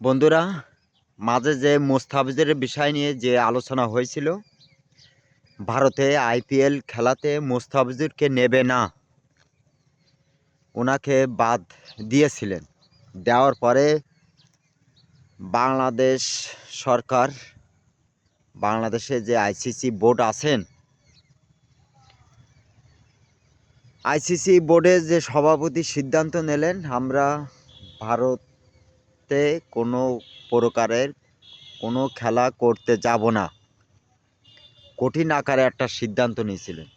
বন্ধুরা, মাঝে যে মোস্তাফিজের বিষয় নিয়ে যে আলোচনা হয়েছিল, ভারতে আইপিএল খেলাতে মোস্তাফিজুরকে নেবে না, ওনাকে বাদ দিয়েছিলেন। দেওয়ার পরে বাংলাদেশ সরকার, বাংলাদেশে যে আইসিসি বোর্ড আছেন, আইসিসি বোর্ডের যে সভাপতি সিদ্ধান্ত নিলেন, আমরা ভারতে কোনো প্রকারের কোনো খেলা করতে যাব না। কঠিন আকারে একটা সিদ্ধান্ত নিয়েছিলেন।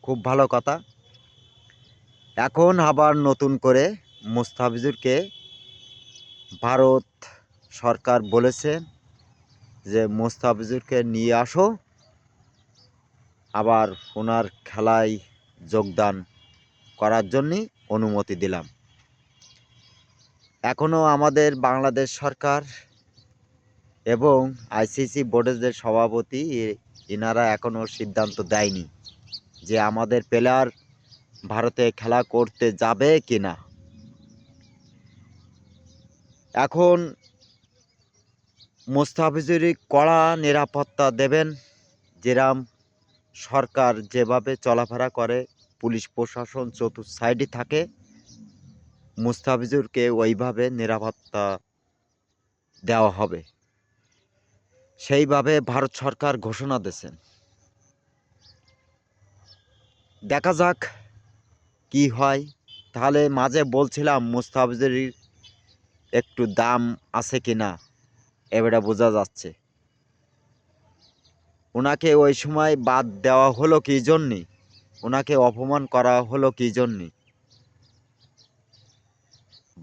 খুব ভালো কথা। এখন আবার নতুন করে মোস্তাফিজুরকে ভারত সরকার বলেছে যে মোস্তাফিজুরকে নিয়ে আসো, আবার ওনার খেলায় যোগদান করার জন্যই অনুমতি দিলাম। এখনও আমাদের বাংলাদেশ সরকার এবং আইসিসি বোর্ডের যে সভাপতি এনারা এখনও সিদ্ধান্ত দেয়নি যে আমাদের প্লেয়ার ভারতে খেলা করতে যাবে কি না। এখন মোস্তাফিজুরই কড়া নিরাপত্তা দেবেন, যেরাম সরকার যেভাবে চলাফেরা করে, পুলিশ প্রশাসন চতুর্থ সাইডে থাকে, মোস্তাফিজুরকে ওইভাবে নিরাপত্তা দেওয়া হবে, সেইভাবে ভারত সরকার ঘোষণা দিয়েছেন। দেখা যাক কি হয়। তাহলে মাঝে বলছিলাম মোস্তাফিজুরের একটু দাম আছে কি না, এবারে বোঝা যাচ্ছে। ওনাকে ওই সময় বাদ দেওয়া হলো কী জন্যে, ওনাকে অপমান করা হলো কী জন্যে,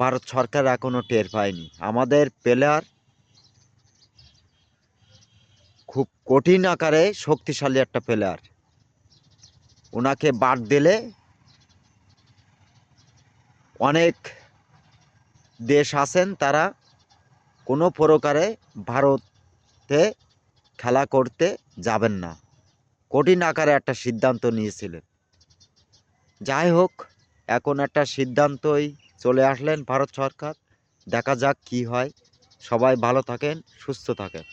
ভারত সরকার এখনও টের পায়নি। আমাদের প্লেয়ার খুব কঠিন আকারে শক্তিশালী একটা প্লেয়ার, ওনাকে বাদ দিলে অনেক দেশ আছেন তারা কোনো প্রকারে ভারতে খেলা করতে যাবেন না, কঠিন আকারে একটা সিদ্ধান্ত নিয়েছিলেন। যাই হোক, এখন একটা সিদ্ধান্তই চলে আসলেন ভারত সরকার। দেখা যাক কি হয়। সবাই ভালো থাকেন, সুস্থ থাকেন।